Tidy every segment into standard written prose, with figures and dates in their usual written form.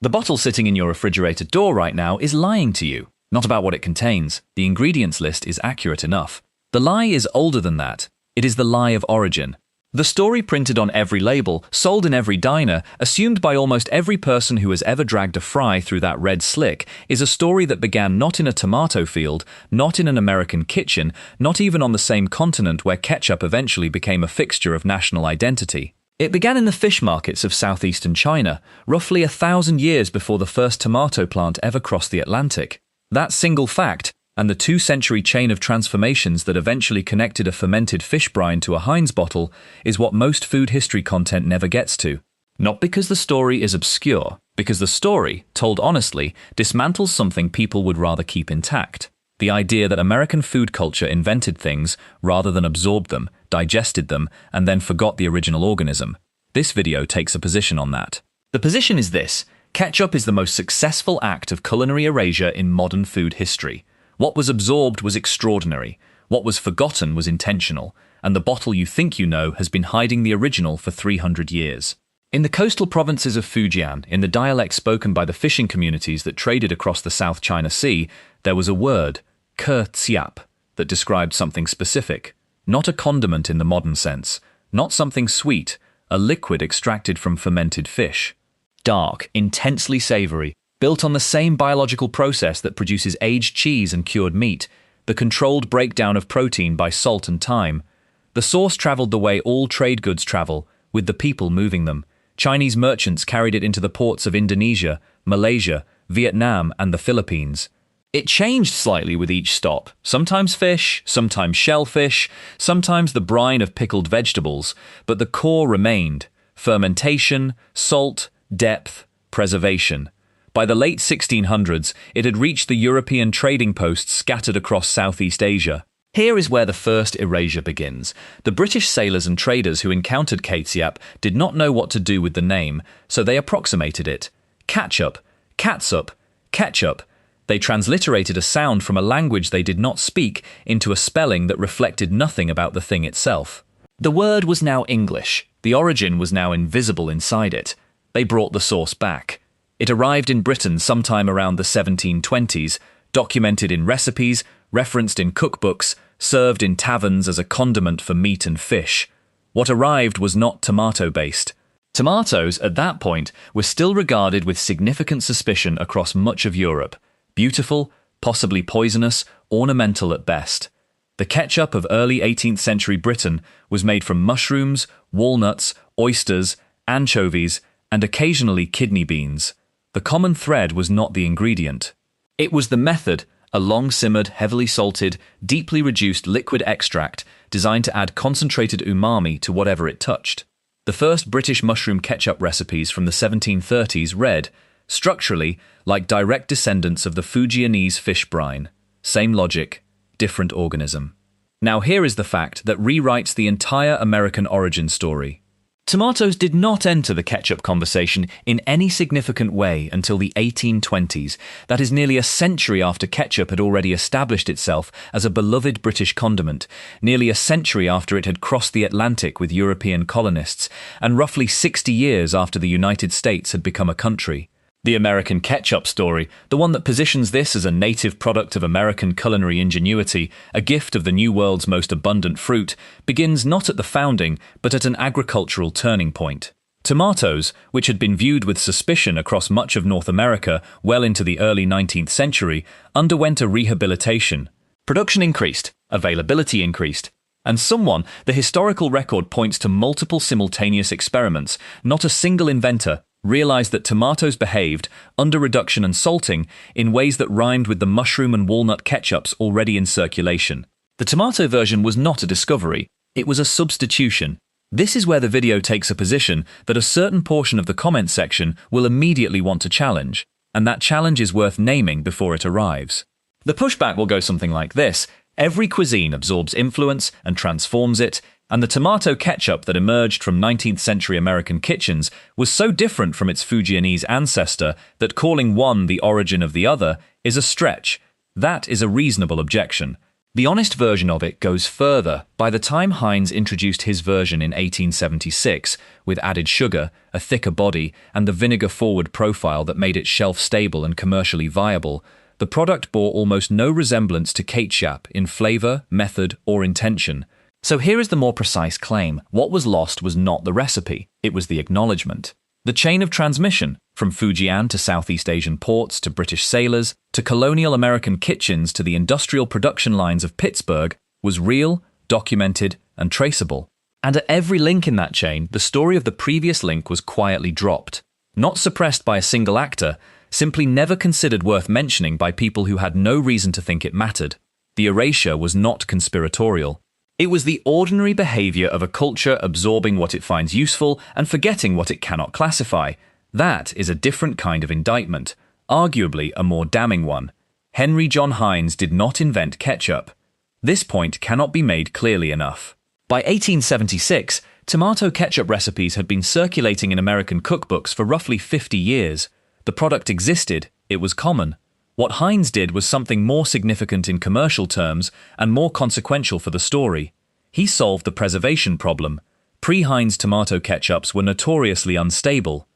The bottle sitting in your refrigerator door right now is lying to you. Not about what it contains. The ingredients list is accurate enough. The lie is older than that. It is the lie of origin. The story printed on every label, sold in every diner, assumed by almost every person who has ever dragged a fry through that red slick, is a story that began not in a tomato field, not in an American kitchen, not even on the same continent where ketchup eventually became a fixture of national identity. It began in the fish markets of southeastern China, roughly 1,000 years before the first tomato plant ever crossed the Atlantic. That single fact, and the 2-century chain of transformations that eventually connected a fermented fish brine to a Heinz bottle, is what most food history content never gets to. Not because the story is obscure, because the story, told honestly, dismantles something people would rather keep intact. The idea that American food culture invented things rather than absorbed them, digested them, and then forgot the original organism. This video takes a position on that. The position is this: ketchup is the most successful act of culinary erasure in modern food history. What was absorbed was extraordinary, what was forgotten was intentional, and the bottle you think you know has been hiding the original for 300 years. In the coastal provinces of Fujian, in the dialect spoken by the fishing communities that traded across the South China Sea, there was a word, kê-tsiap, that described something specific. Not a condiment in the modern sense, not something sweet, a liquid extracted from fermented fish. Dark, intensely savory, built on the same biological process that produces aged cheese and cured meat, the controlled breakdown of protein by salt and thyme. The sauce traveled the way all trade goods travel, with the people moving them. Chinese merchants carried it into the ports of Indonesia, Malaysia, Vietnam, and the Philippines. It changed slightly with each stop, sometimes fish, sometimes shellfish, sometimes the brine of pickled vegetables, but the core remained: fermentation, salt, depth, preservation. By the late 1600s, it had reached the European trading posts scattered across Southeast Asia. Here is where the first erasure begins. The British sailors and traders who encountered kê-tsiap did not know what to do with the name, so they approximated it. Ketchup, catsup, ketchup. They transliterated a sound from a language they did not speak into a spelling that reflected nothing about the thing itself. The word was now English. The origin was now invisible inside it. They brought the sauce back. It arrived in Britain sometime around the 1720s, documented in recipes, referenced in cookbooks, served in taverns as a condiment for meat and fish. What arrived was not tomato-based. Tomatoes, at that point, were still regarded with significant suspicion across much of Europe. Beautiful, possibly poisonous, ornamental at best. The ketchup of early 18th century Britain was made from mushrooms, walnuts, oysters, anchovies, and occasionally kidney beans. The common thread was not the ingredient. It was the method, a long-simmered, heavily salted, deeply reduced liquid extract designed to add concentrated umami to whatever it touched. The first British mushroom ketchup recipes from the 1730s read, structurally, like direct descendants of the Fujianese fish brine. Same logic, different organism. Now here is the fact that rewrites the entire American origin story. Tomatoes did not enter the ketchup conversation in any significant way until the 1820s. That is nearly a century after ketchup had already established itself as a beloved British condiment, nearly a century after it had crossed the Atlantic with European colonists, and roughly 60 years after the United States had become a country. The American ketchup story, the one that positions this as a native product of American culinary ingenuity, a gift of the New World's most abundant fruit, begins not at the founding, but at an agricultural turning point. Tomatoes, which had been viewed with suspicion across much of North America well into the early 19th century, underwent a rehabilitation. Production increased, availability increased, and the historical record points to multiple simultaneous experiments, not a single inventor, realized that tomatoes behaved, under reduction and salting, in ways that rhymed with the mushroom and walnut ketchups already in circulation. The tomato version was not a discovery, it was a substitution. This is where the video takes a position that a certain portion of the comment section will immediately want to challenge, and that challenge is worth naming before it arrives. The pushback will go something like this: every cuisine absorbs influence and transforms it, and the tomato ketchup that emerged from 19th century American kitchens was so different from its Fujianese ancestor that calling one the origin of the other is a stretch. That is a reasonable objection. The honest version of it goes further. By the time Heinz introduced his version in 1876, with added sugar, a thicker body, and the vinegar-forward profile that made it shelf-stable and commercially viable, the product bore almost no resemblance to kê-tsiap in flavor, method, or intention. So here is the more precise claim. What was lost was not the recipe, it was the acknowledgement. The chain of transmission, from Fujian to Southeast Asian ports to British sailors, to colonial American kitchens to the industrial production lines of Pittsburgh, was real, documented, and traceable. And at every link in that chain, the story of the previous link was quietly dropped. Not suppressed by a single actor, simply never considered worth mentioning by people who had no reason to think it mattered. The erasure was not conspiratorial. It was the ordinary behavior of a culture absorbing what it finds useful and forgetting what it cannot classify. That is a different kind of indictment, arguably a more damning one. Henry John Heinz did not invent ketchup. This point cannot be made clearly enough. By 1876, tomato ketchup recipes had been circulating in American cookbooks for roughly 50 years. The product existed, it was common. What Heinz did was something more significant in commercial terms and more consequential for the story. He solved the preservation problem. Pre-Heinz tomato ketchups were notoriously unstable.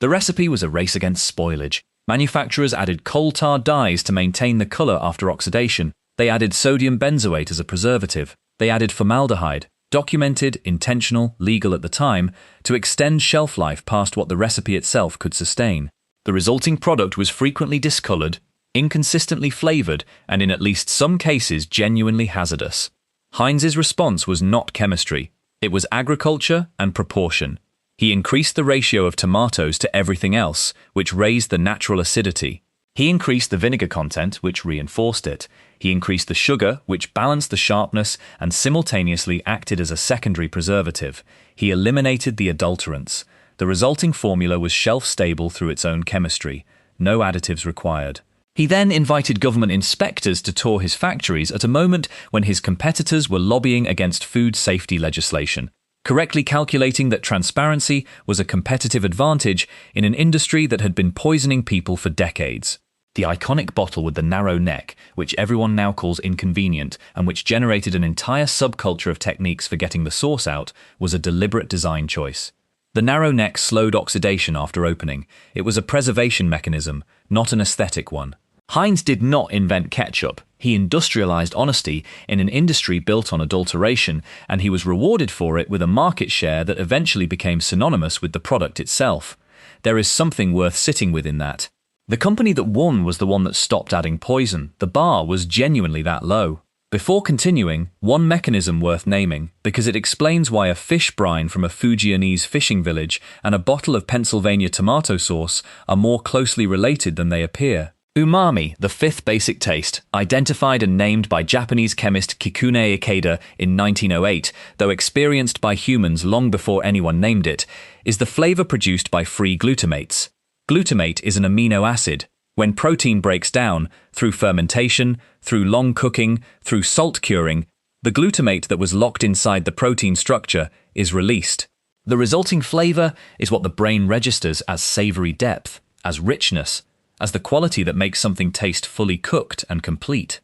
The recipe was a race against spoilage. Manufacturers added coal tar dyes to maintain the color after oxidation. They added sodium benzoate as a preservative. They added formaldehyde, documented, intentional, legal at the time, to extend shelf life past what the recipe itself could sustain. The resulting product was frequently discolored, inconsistently flavored, and in at least some cases genuinely hazardous. Heinz's response was not chemistry. It was agriculture and proportion. He increased the ratio of tomatoes to everything else, which raised the natural acidity. He increased the vinegar content, which reinforced it. He increased the sugar, which balanced the sharpness and simultaneously acted as a secondary preservative. He eliminated the adulterants. The resulting formula was shelf-stable through its own chemistry. No additives required. He then invited government inspectors to tour his factories at a moment when his competitors were lobbying against food safety legislation, correctly calculating that transparency was a competitive advantage in an industry that had been poisoning people for decades. The iconic bottle with the narrow neck, which everyone now calls inconvenient and which generated an entire subculture of techniques for getting the sauce out, was a deliberate design choice. The narrow neck slowed oxidation after opening. It was a preservation mechanism, not an aesthetic one. Heinz did not invent ketchup. He industrialized honesty in an industry built on adulteration, and he was rewarded for it with a market share that eventually became synonymous with the product itself. There is something worth sitting with in that. The company that won was the one that stopped adding poison. The bar was genuinely that low. Before continuing, one mechanism worth naming, because it explains why a fish brine from a Fujianese fishing village and a bottle of Pennsylvania tomato sauce are more closely related than they appear. Umami, the fifth basic taste, identified and named by Japanese chemist Kikune Ikeda in 1908, though experienced by humans long before anyone named it, is the flavor produced by free glutamates. Glutamate is an amino acid. When protein breaks down, through fermentation, through long cooking, through salt curing, the glutamate that was locked inside the protein structure is released. The resulting flavor is what the brain registers as savory depth, as richness, as the quality that makes something taste fully cooked and complete.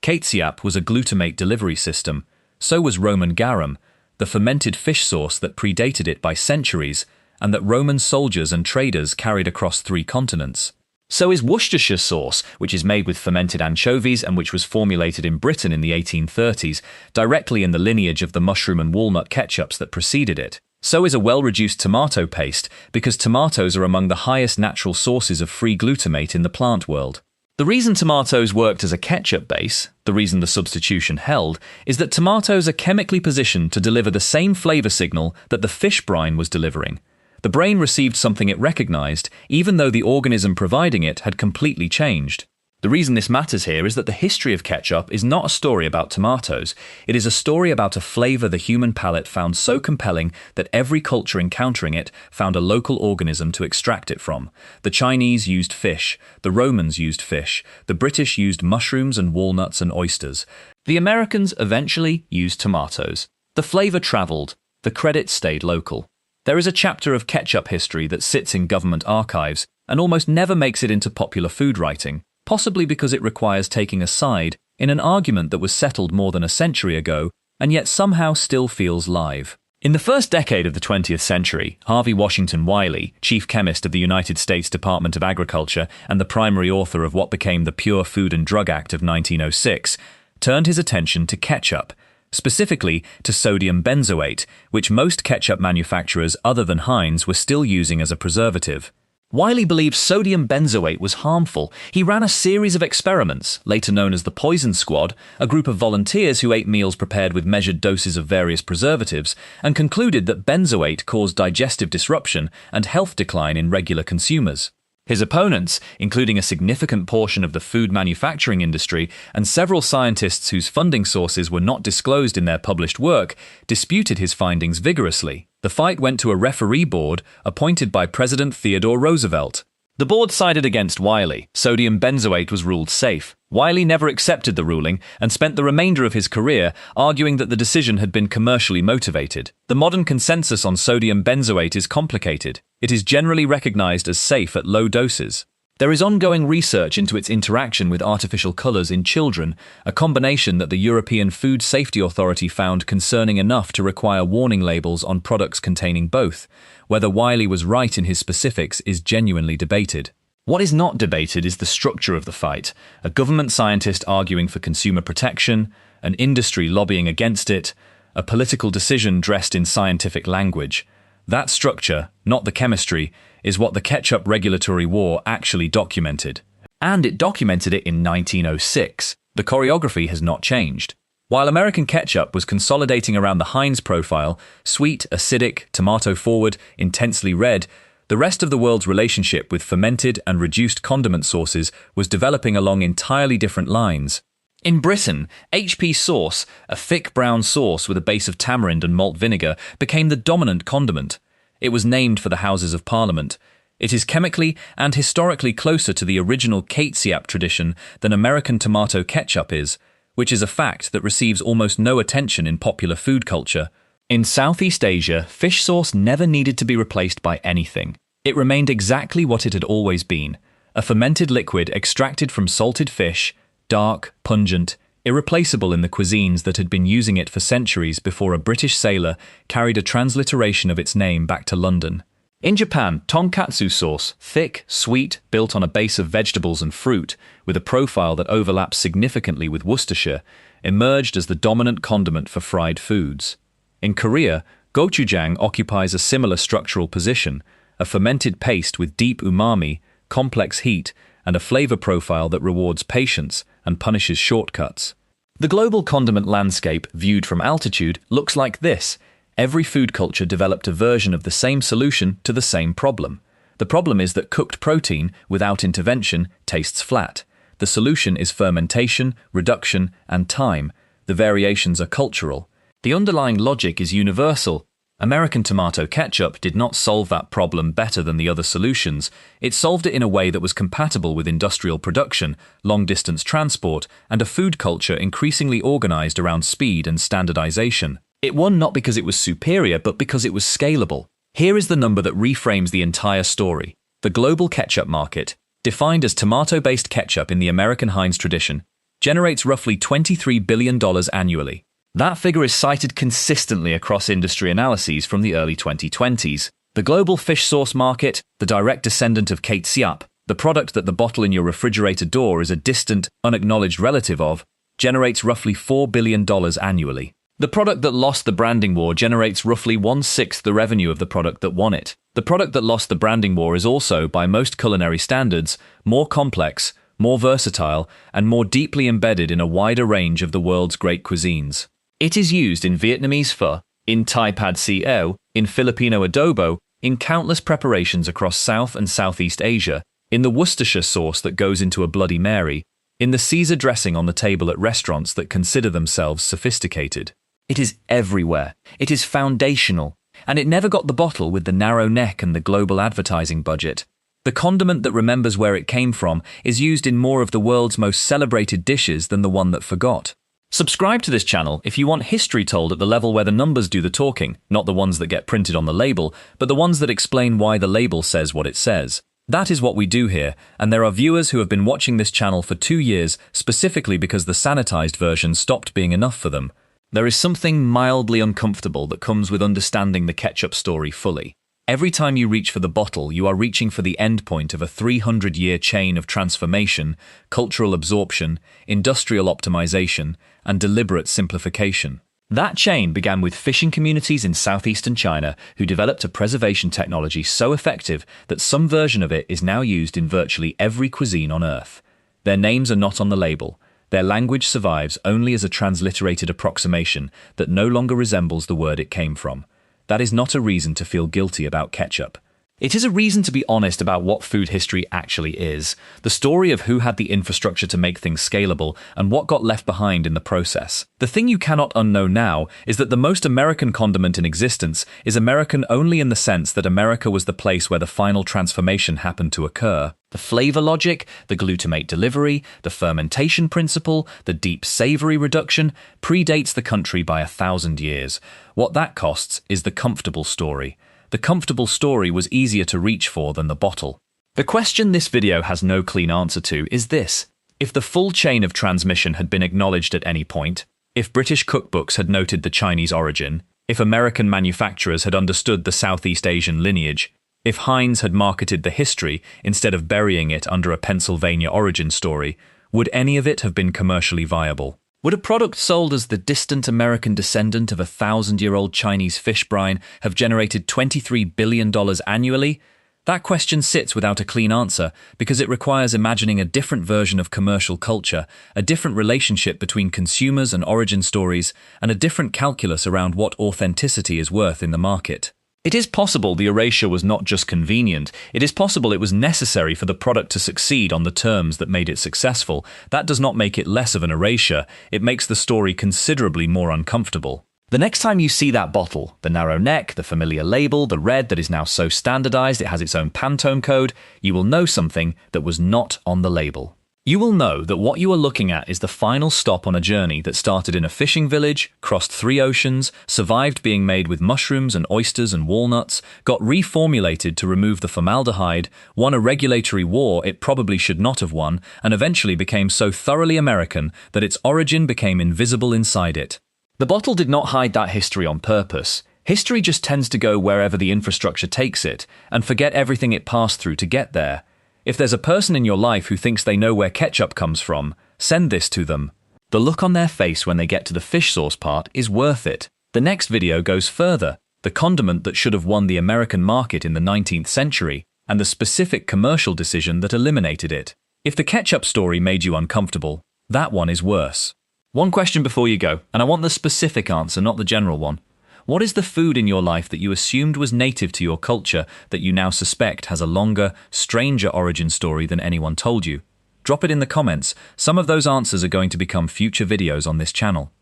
Kê-tsiap was a glutamate delivery system. So was Roman garum, the fermented fish sauce that predated it by centuries and that Roman soldiers and traders carried across 3 continents. So is Worcestershire sauce, which is made with fermented anchovies and which was formulated in Britain in the 1830s, directly in the lineage of the mushroom and walnut ketchups that preceded it. So is a well-reduced tomato paste, because tomatoes are among the highest natural sources of free glutamate in the plant world. The reason tomatoes worked as a ketchup base, the reason the substitution held, is that tomatoes are chemically positioned to deliver the same flavor signal that the fish brine was delivering. The brain received something it recognized, even though the organism providing it had completely changed. The reason this matters here is that the history of ketchup is not a story about tomatoes. It is a story about a flavor the human palate found so compelling that every culture encountering it found a local organism to extract it from. The Chinese used fish, the Romans used fish, the British used mushrooms and walnuts and oysters. The Americans eventually used tomatoes. The flavor traveled, the credit stayed local. There is a chapter of ketchup history that sits in government archives and almost never makes it into popular food writing, possibly because it requires taking a side in an argument that was settled more than a century ago and yet somehow still feels live. In the first decade of the 20th century, Harvey Washington Wiley, chief chemist of the United States Department of Agriculture and the primary author of what became the Pure Food and Drug Act of 1906, turned his attention to ketchup, specifically to sodium benzoate, which most ketchup manufacturers other than Heinz were still using as a preservative. Wiley believed sodium benzoate was harmful. He ran a series of experiments, later known as the Poison Squad, a group of volunteers who ate meals prepared with measured doses of various preservatives, and concluded that benzoate caused digestive disruption and health decline in regular consumers. His opponents, including a significant portion of the food manufacturing industry and several scientists whose funding sources were not disclosed in their published work, disputed his findings vigorously. The fight went to a referee board appointed by President Theodore Roosevelt. The board sided against Wiley. Sodium benzoate was ruled safe. Wiley never accepted the ruling and spent the remainder of his career arguing that the decision had been commercially motivated. The modern consensus on sodium benzoate is complicated. It is generally recognized as safe at low doses. There is ongoing research into its interaction with artificial colors in children, a combination that the European Food Safety Authority found concerning enough to require warning labels on products containing both. Whether Wiley was right in his specifics is genuinely debated. What is not debated is the structure of the fight, a government scientist arguing for consumer protection, an industry lobbying against it, a political decision dressed in scientific language. That structure, not the chemistry, is what the ketchup regulatory war actually documented. And it documented it in 1906. The choreography has not changed. While American ketchup was consolidating around the Heinz profile, sweet, acidic, tomato-forward, intensely red, the rest of the world's relationship with fermented and reduced condiment sauces was developing along entirely different lines. In Britain, HP sauce, a thick brown sauce with a base of tamarind and malt vinegar, became the dominant condiment. It was named for the Houses of Parliament. It is chemically and historically closer to the original kê-tsiap tradition than American tomato ketchup is, which is a fact that receives almost no attention in popular food culture. In Southeast Asia, fish sauce never needed to be replaced by anything. It remained exactly what it had always been, a fermented liquid extracted from salted fish, dark, pungent, irreplaceable in the cuisines that had been using it for centuries before a British sailor carried a transliteration of its name back to London. In Japan, tonkatsu sauce, thick, sweet, built on a base of vegetables and fruit, with a profile that overlaps significantly with Worcestershire, emerged as the dominant condiment for fried foods. In Korea, gochujang occupies a similar structural position, a fermented paste with deep umami, complex heat, and a flavor profile that rewards patience and punishes shortcuts. The global condiment landscape, viewed from altitude, looks like this. Every food culture developed a version of the same solution to the same problem. The problem is that cooked protein, without intervention, tastes flat. The solution is fermentation, reduction, and time. The variations are cultural. The underlying logic is universal. American tomato ketchup did not solve that problem better than the other solutions. It solved it in a way that was compatible with industrial production, long-distance transport, and a food culture increasingly organized around speed and standardization. It won not because it was superior, but because it was scalable. Here is the number that reframes the entire story. The global ketchup market, defined as tomato-based ketchup in the American Heinz tradition, generates roughly $23 billion annually. That figure is cited consistently across industry analyses from the early 2020s. The global fish sauce market, the direct descendant of kê-tsiap, the product that the bottle in your refrigerator door is a distant, unacknowledged relative of, generates roughly $4 billion annually. The product that lost the branding war generates roughly 1/6 the revenue of the product that won it. The product that lost the branding war is also, by most culinary standards, more complex, more versatile, and more deeply embedded in a wider range of the world's great cuisines. It is used in Vietnamese pho, in Thai pad sieo, in Filipino adobo, in countless preparations across South and Southeast Asia, in the Worcestershire sauce that goes into a Bloody Mary, in the Caesar dressing on the table at restaurants that consider themselves sophisticated. It is everywhere. It is foundational. And it never got the bottle with the narrow neck and the global advertising budget. The condiment that remembers where it came from is used in more of the world's most celebrated dishes than the one that forgot. Subscribe to this channel if you want history told at the level where the numbers do the talking, not the ones that get printed on the label, but the ones that explain why the label says what it says. That is what we do here, and there are viewers who have been watching this channel for 2 years specifically because the sanitized version stopped being enough for them. There is something mildly uncomfortable that comes with understanding the ketchup story fully. Every time you reach for the bottle, you are reaching for the endpoint of a 300-year chain of transformation, cultural absorption, industrial optimization, and deliberate simplification. That chain began with fishing communities in southeastern China who developed a preservation technology so effective that some version of it is now used in virtually every cuisine on Earth. Their names are not on the label. Their language survives only as a transliterated approximation that no longer resembles the word it came from. That is not a reason to feel guilty about ketchup. It is a reason to be honest about what food history actually is, the story of who had the infrastructure to make things scalable and what got left behind in the process. The thing you cannot unknow now is that the most American condiment in existence is American only in the sense that America was the place where the final transformation happened to occur. The flavor logic, the glutamate delivery, the fermentation principle, the deep savory reduction predates the country by 1,000 years. What that costs is the comfortable story. The comfortable story was easier to reach for than the bottle. The question this video has no clean answer to is this: if the full chain of transmission had been acknowledged at any point, if British cookbooks had noted the Chinese origin, if American manufacturers had understood the Southeast Asian lineage, if Heinz had marketed the history instead of burying it under a Pennsylvania origin story, would any of it have been commercially viable? Would a product sold as the distant American descendant of a 1,000-year-old Chinese fish brine have generated $23 billion annually? That question sits without a clean answer because it requires imagining a different version of commercial culture, a different relationship between consumers and origin stories, and a different calculus around what authenticity is worth in the market. It is possible the erasure was not just convenient, it is possible it was necessary for the product to succeed on the terms that made it successful. That does not make it less of an erasure, it makes the story considerably more uncomfortable. The next time you see that bottle, the narrow neck, the familiar label, the red that is now so standardized it has its own Pantone code, you will know something that was not on the label. You will know that what you are looking at is the final stop on a journey that started in a fishing village, crossed 3 oceans, survived being made with mushrooms and oysters and walnuts, got reformulated to remove the formaldehyde, won a regulatory war it probably should not have won, and eventually became so thoroughly American that its origin became invisible inside it. The bottle did not hide that history on purpose. History just tends to go wherever the infrastructure takes it, and forget everything it passed through to get there. If there's a person in your life who thinks they know where ketchup comes from, send this to them. The look on their face when they get to the fish sauce part is worth it. The next video goes further, the condiment that should have won the American market in the 19th century, and the specific commercial decision that eliminated it. If the ketchup story made you uncomfortable, that one is worse. One question before you go, and I want the specific answer, not the general one. What is the food in your life that you assumed was native to your culture that you now suspect has a longer, stranger origin story than anyone told you? Drop it in the comments. Some of those answers are going to become future videos on this channel.